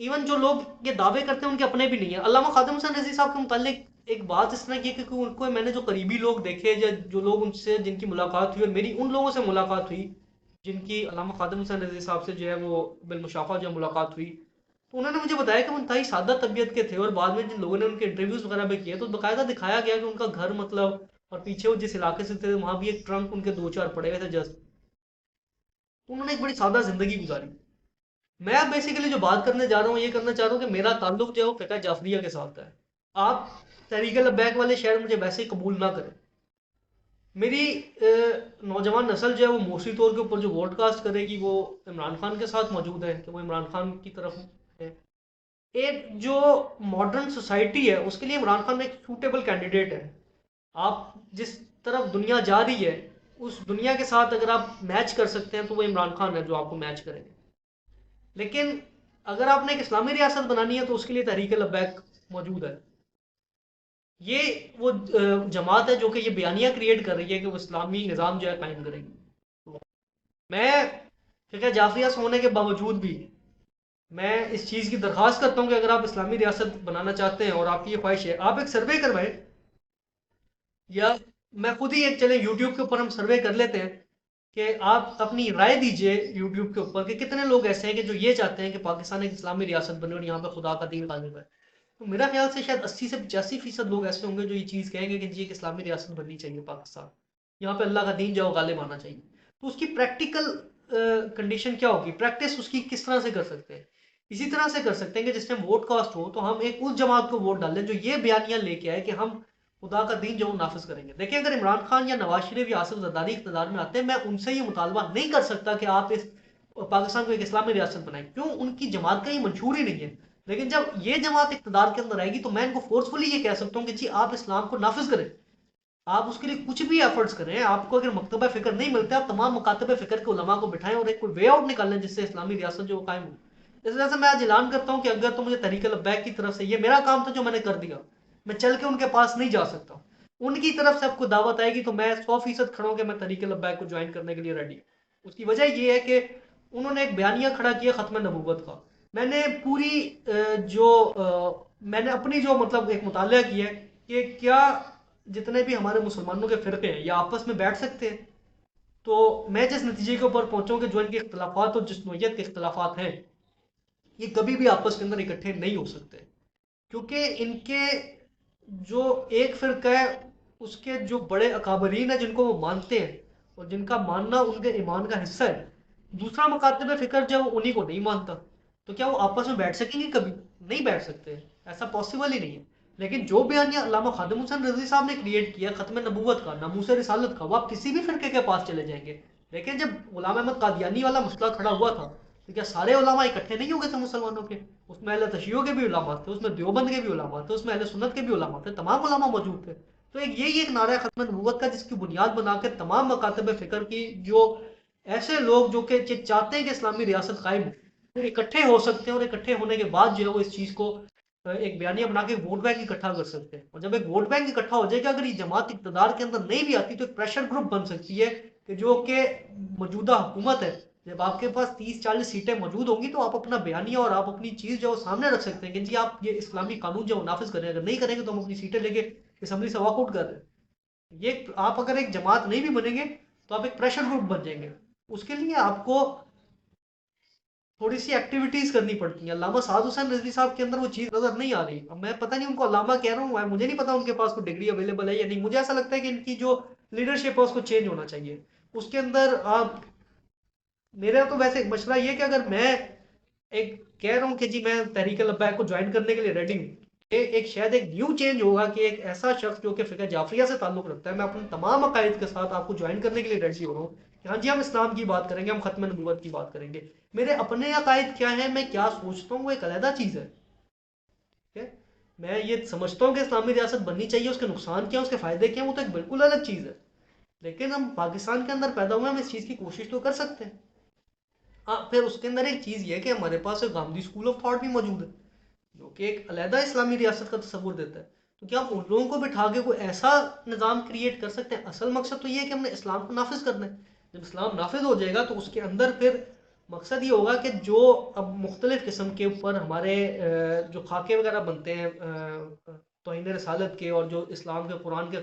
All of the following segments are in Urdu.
ایون جو لوگ یہ دعوے کرتے ہیں ان کے اپنے بھی نہیں ہیں. علامہ خادم حسین رضوی صاحب کے متعلق ایک بات اس طرح کی ہے کہ ان کو میں نے جو قریبی لوگ دیکھے یا جو لوگ ان سے جن کی ملاقات ہوئی اور میری ان لوگوں سے ملاقات ہوئی جن کی علامہ خادم حسین رضوی صاحب سے جو ہے وہ بالمشافہ جو ملاقات ہوئی، تو انہوں نے مجھے بتایا کہ وہ انتہائی سادہ طبیعت کے تھے، اور بعد میں جن لوگوں نے ان کے انٹرویوز وغیرہ بھی کیے تو باقاعدہ دکھایا گیا کہ ان کا گھر مطلب، اور پیچھے وہ جس علاقے سے تھے وہاں بھی ایک ٹرنک ان کے دو چار پڑے ہوئے تھے جسٹ. تو انہوں نے ایک بڑی سادہ زندگی گزاری. میں اب بیسیکلی جو بات کرنے جا رہا ہوں یہ کرنا چاہ رہا ہوں کہ میرا تعلق جو ہے وہ فقہ جعفریہ کے ساتھ ہے. آپ تحریک لبیک والے شہر مجھے ویسے ہی قبول نہ کریں. میری نوجوان نسل جو ہے وہ موسٹلی طور کے اوپر جو ووٹ کاسٹ کرے گی وہ عمران خان کے ساتھ موجود ہے کہ وہ عمران خان کی طرف ہے. ایک جو ماڈرن سوسائٹی ہے اس کے لیے عمران خان ایک سوٹیبل کینڈیڈیٹ ہے. آپ جس طرف دنیا جا رہی ہے اس دنیا کے ساتھ اگر آپ میچ کر سکتے ہیں تو وہ عمران خان ہے جو آپ کو میچ کریں گے. لیکن اگر آپ نے ایک اسلامی ریاست بنانی ہے تو اس کے لیے تحریک لبیک موجود ہے. یہ وہ جماعت ہے جو کہ یہ بیانیہ کریٹ کر رہی ہے کہ وہ اسلامی نظام جو ہے قائم کرے گی. میں فقہ جعفریہ سے ہونے کے باوجود بھی میں اس چیز کی درخواست کرتا ہوں کہ اگر آپ اسلامی ریاست بنانا چاہتے ہیں اور آپ کی یہ خواہش ہے آپ ایک سروے کروائیں، یا میں خود ہی ایک چلیں یوٹیوب کے اوپر ہم سروے کر لیتے ہیں کہ آپ اپنی رائے دیجئے یوٹیوب کے اوپر کہ کتنے لوگ ایسے ہیں کہ جو یہ چاہتے ہیں کہ پاکستان ایک اسلامی ریاست بنے اور یہاں پہ خدا کا دین غالب ہے. تو میرا خیال سے شاید 80 سے 85% لوگ ایسے ہوں گے جو یہ چیز کہیں گے کہ جی ایک اسلامی ریاست بننی چاہیے پاکستان، یہاں پہ اللہ کا دین جو غالب آنا چاہیے. تو اس کی پریکٹیکل کنڈیشن کیا ہوگی، پریکٹس اس کی کس طرح سے کر سکتے ہیں؟ اسی طرح سے کر سکتے ہیں کہ جس ٹائم ووٹ کاسٹ ہو تو ہم ایک اس جماعت کو ووٹ ڈالیں جو یہ بیانیہ لے کے آئے کہ ہم خدا کا دین جو وہ نافذ کریں گے. دیکھیں اگر عمران خان یا نواز شریف یا آصف زرداری اقتدار میں آتے ہیں میں ان سے یہ مطالبہ نہیں کر سکتا کہ آپ اس پاکستان کو ایک اسلامی ریاست بنائیں، کیوں؟ ان کی جماعت کا یہ منشور ہی نہیں ہے. لیکن جب یہ جماعت اقتدار کے اندر آئے گی تو میں ان کو فورسفلی یہ کہہ سکتا ہوں کہ جی آپ اسلام کو نافذ کریں، آپ اس کے لیے کچھ بھی ایفرٹس کریں. آپ کو اگر مکتبہ فکر نہیں ملتا آپ تمام مکاتب فکر کے علماء کو بٹھائیں اور ایک کوئی وے آؤٹ نکالیں جس سے اسلامی ریاست جو قائم ہو. اس وجہ سے میں آج اعلان کرتا ہوں کہ اگر تو مجھے تحریک لبیک کی طرف سے، یہ میرا کام تھا جو میں نے کر دیا، میں چل کے ان کے پاس نہیں جا سکتا. ان کی طرف سے آپ کو دعوت آئے گی تو میں 100% کھڑا ہوں کہ میں تحریک لبیک کو جوائن کرنے کے لیے ریڈی ہوں. اس کی وجہ یہ ہے کہ انہوں نے ایک بیانیہ کھڑا کیا ختم نبوت کا. میں نے پوری جو میں نے اپنی جو مطلب ایک مطالعہ کیا ہے کہ کیا جتنے بھی ہمارے مسلمانوں کے فرقے ہیں یا آپس میں بیٹھ سکتے ہیں. تو میں جس نتیجے کے اوپر پہنچا ہوں کہ جو ان کے اختلافات اور جس نوعیت کے اختلافات ہیں یہ کبھی بھی آپس کے اندر اکٹھے نہیں ہو سکتے، کیونکہ ان کے جو ایک فرقہ ہے اس کے جو بڑے اکابرین ہیں جن کو وہ مانتے ہیں اور جن کا ماننا ان کے ایمان کا حصہ ہے، دوسرا مکاتب فکر جو انہی کو نہیں مانتا. تو کیا وہ آپس میں بیٹھ سکیں گے؟ کبھی نہیں بیٹھ سکتے، ایسا پاسبل ہی نہیں ہے. لیکن جو بیانیہ علامہ خادم حسین رضوی صاحب نے کریٹ کیا ختم نبوت کا، ناموس رسالت کا، وہ آپ کسی بھی فرقے کے پاس چلے جائیں گے. لیکن جب غلام احمد قادیانی والا مسئلہ کھڑا ہوا تھا تو کیا سارے علماء اکٹھے نہیں ہو گئے تھے مسلمانوں کے؟ اس میں اہل تشیعوں کے بھی علماء تھے، اس میں دیوبند کے بھی علماء تھے، اس میں اہل سنت کے بھی علماء تھے، تمام علماء موجود تھے. تو یہی ایک نعرہ ختم نبوت کا جس کی بنیاد بنا کے تمام مکاتب فکر کی جو ایسے لوگ جو کہ چاہتے ہیں کہ اسلامی ریاست قائم ہو وہ اکٹھے ہو سکتے ہیں، اور اکٹھے ہونے کے بعد جو ہے وہ اس چیز کو ایک بیانیہ بنا کے ووٹ بینک اکٹھا کر سکتے ہیں. اور جب ایک ووٹ بینک اکٹھا ہو جائے گا، اگر یہ جماعت اقتدار کے اندر نہیں بھی آتی تو ایک پریشر گروپ بن سکتی ہے کہ جو کہ موجودہ حکومت ہے، جب آپ کے پاس 30-40 سیٹیں موجود ہوں گی تو آپ اپنا بیانیہ اور آپ اپنی چیز جو سامنے رکھ سکتے ہیں کہ جی آپ یہ اسلامی قانون جو نافذ کریں، اگر نہیں کریں گے تو ہم اپنی سیٹیں لے کے اسمبلی سے واک آؤٹ کر رہے ہیں. یہ آپ اگر ایک جماعت نہیں بھی بنیں گے تو آپ ایک پریشر گروپ بن جائیں گے. اس کے لیے آپ کو تھوڑی سی ایکٹیویٹیز کرنی پڑتی ہیں. علامہ سعد حسین رضوی صاحب کے اندر وہ چیز نظر نہیں آ رہی. اب میں پتہ نہیں ان کو علامہ کہہ رہا ہوں، مجھے نہیں پتا ان کے پاس کوئی ڈگری اویلیبل ہے یا نہیں. مجھے ایسا لگتا ہے کہ ان کی جو لیڈرشپ ہے اس کو چینج ہونا چاہیے. اس کے اندر آپ، میرا تو ویسے مشورہ یہ کہ اگر میں ایک کہہ رہا ہوں کہ جی میں تحریک لبیک کو جوائن کرنے کے لیے ریڈی ہوں، ایک شاید ایک نیو چینج ہوگا کہ ایک ایسا شخص جو کہ فقہ جعفریہ سے تعلق رکھتا ہے، میں اپنے تمام عقائد کے ساتھ آپ کو جوائن کرنے کے لیے ریڈی ہو رہا ہوں کہ ہاں جی ہم اسلام کی بات کریں گے، ہم ختم نبوت کی بات کریں گے. میرے اپنے عقائد کیا ہیں، میں کیا سوچتا ہوں، وہ ایک علیحدہ چیز ہے. ٹھیک ہے؟ میں یہ سمجھتا ہوں کہ اسلامی ریاست بننی چاہیے، اس کے نقصان کیا ہیں، اس کے فائدے کیا ہیں، وہ تو ایک بالکل الگ چیز ہے. لیکن ہم پاکستان کے اندر پیدا ہوئے، ہم اس چیز کی کوشش تو کر سکتے ہیں. ہاں پھر اس کے اندر ایک چیز یہ ہے کہ ہمارے پاس ایک گاندھی اسکول آف تھاٹ بھی موجود ہے جو کہ ایک علیحدہ اسلامی ریاست کا تصور دیتا ہے. تو کیا ہم ان لوگوں کو بٹھا کے کوئی ایسا نظام کریٹ کر سکتے ہیں؟ اصل مقصد تو یہ ہے کہ ہم نے اسلام کو نافذ کرنا ہے. جب اسلام نافذ ہو جائے گا تو اس کے اندر پھر مقصد یہ ہوگا کہ جو اب مختلف قسم کے اوپر ہمارے جو خاکے وغیرہ بنتے ہیں توہین رسالت کے اور جو اسلام کے قرآن کے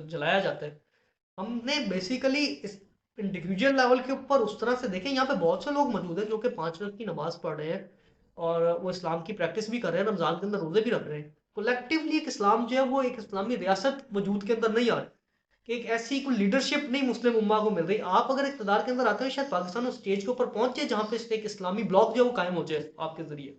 جلایا جاتا ہے، ہم نے بیسیکلی اس انڈیویجول لیول کے اوپر اس طرح سے دیکھیں. یہاں پہ بہت سے لوگ موجود ہیں جو کہ 5 وقت کی نماز پڑھ رہے ہیں اور وہ اسلام کی پریکٹس بھی کر رہے ہیں، رمضان کے اندر روزے بھی رکھ رہے ہیں. کولیکٹیولی ایک اسلام جو ہے وہ ایک اسلامی ریاست وجود کے اندر نہیں آ رہی کہ ایک ایسی کوئی لیڈرشپ نہیں مسلم امہ کو مل رہی. آپ اگر اقتدار کے اندر آتے ہیں شاید پاکستان اس اسٹیج کے اوپر پہنچ جائے جہاں پہ ایک اسلامی بلاک جو ہے وہ قائم ہو جائے آپ کے ذریعے.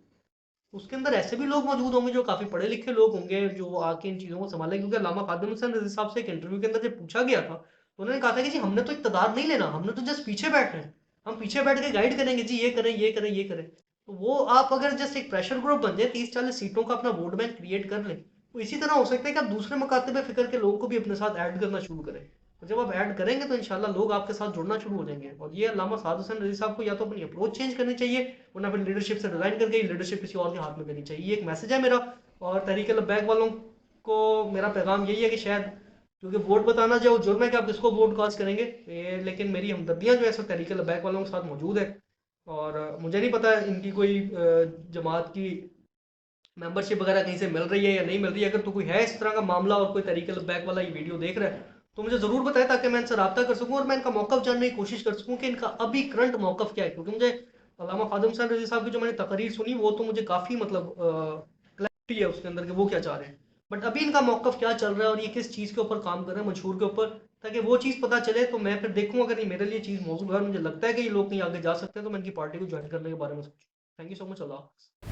اس کے اندر ایسے بھی لوگ موجود ہوں گے جو کافی پڑھے لکھے لوگ ہوں گے جو آ کے ان چیزوں کو سنبھالیں. کیونکہ علامہ خادم حسین رضی صاحب سے ایک انٹرویو کے اندر جب پوچھا گیا تھا تو انہوں نے کہا تھا کہ جی ہم نے تو اقتدار نہیں لینا، ہم نے تو جسٹ پیچھے بیٹھنا ہے، ہم پیچھے بیٹھ کے گائیڈ کریں گے جی یہ کریں یہ کریں یہ کریں. تو وہ آپ اگر جسٹ ایک پریشر گروپ بن جائے 30-40 سیٹوں کا اپنا ووٹ بینک کریٹ کر لیں تو اسی طرح ہو سکتا ہے کہ آپ دوسرے مکاتب فکر کے لوگوں کو بھی اپنے ساتھ ایڈ کرنا شروع کریں. اور جب آپ ایڈ کریں گے تو انشاءاللہ لوگ آپ کے ساتھ جڑنا شروع ہو جائیں گے. اور یہ علامہ سعد حسین رضی صاحب کو یا تو اپنی اپروچ چینج کرنی چاہیے ورنہ پھر لیڈرشپ سے ریزائن کر کے لیڈرشپ کسی اور کے ہاتھ میں دینی چاہیے. یہ ایک میسج ہے میرا. اور تحریک لبیک والوں کو میرا پیغام یہی ہے کہ شاید کیونکہ ووٹ بتانا جو جرم ہے کہ آپ کس کو ووٹ کاسٹ کریں گے، لیکن میری ہمدردیاں جو ہے سب تحریک لبیک والوں کے ساتھ موجود ہے. اور مجھے نہیں پتا ان کی کوئی جماعت کی ممبرشپ وغیرہ کہیں سے مل رہی ہے یا نہیں مل رہی ہے. اگر تو کوئی ہے اس طرح کا معاملہ اور کوئی تحریک لبیک والا یہ ویڈیو دیکھ رہا ہے تو مجھے ضرور بتائے تاکہ میں ان سے رابطہ کر سکوں اور میں ان کا موقف جاننے کی کوشش کر سکوں کہ ان کا ابھی کرنٹ موقف کیا ہے. کیونکہ مجھے علامہ خادم حسین رضی صاحب کی جو میں نے تقریر سنی وہ تو مجھے کافی مطلب کلیئرٹی ہے اس کے اندر کہ وہ کیا چاہ رہے ہیں. بٹ ابھی ان کا موقف کیا چل رہا ہے اور یہ کس چیز کے اوپر کام کر رہے ہیں منشور کے اوپر، تاکہ وہ چیز پتہ چلے تو میں پھر دیکھوں اگر یہ میرے لیے چیز موضوع ہے اور مجھے لگتا ہے کہ یہ لوگ کہیں آگے جا سکتے ہیں تو میں ان کی پارٹی کو جوائن کرنے کے بارے میں سوچوں. Thank you so much. Allah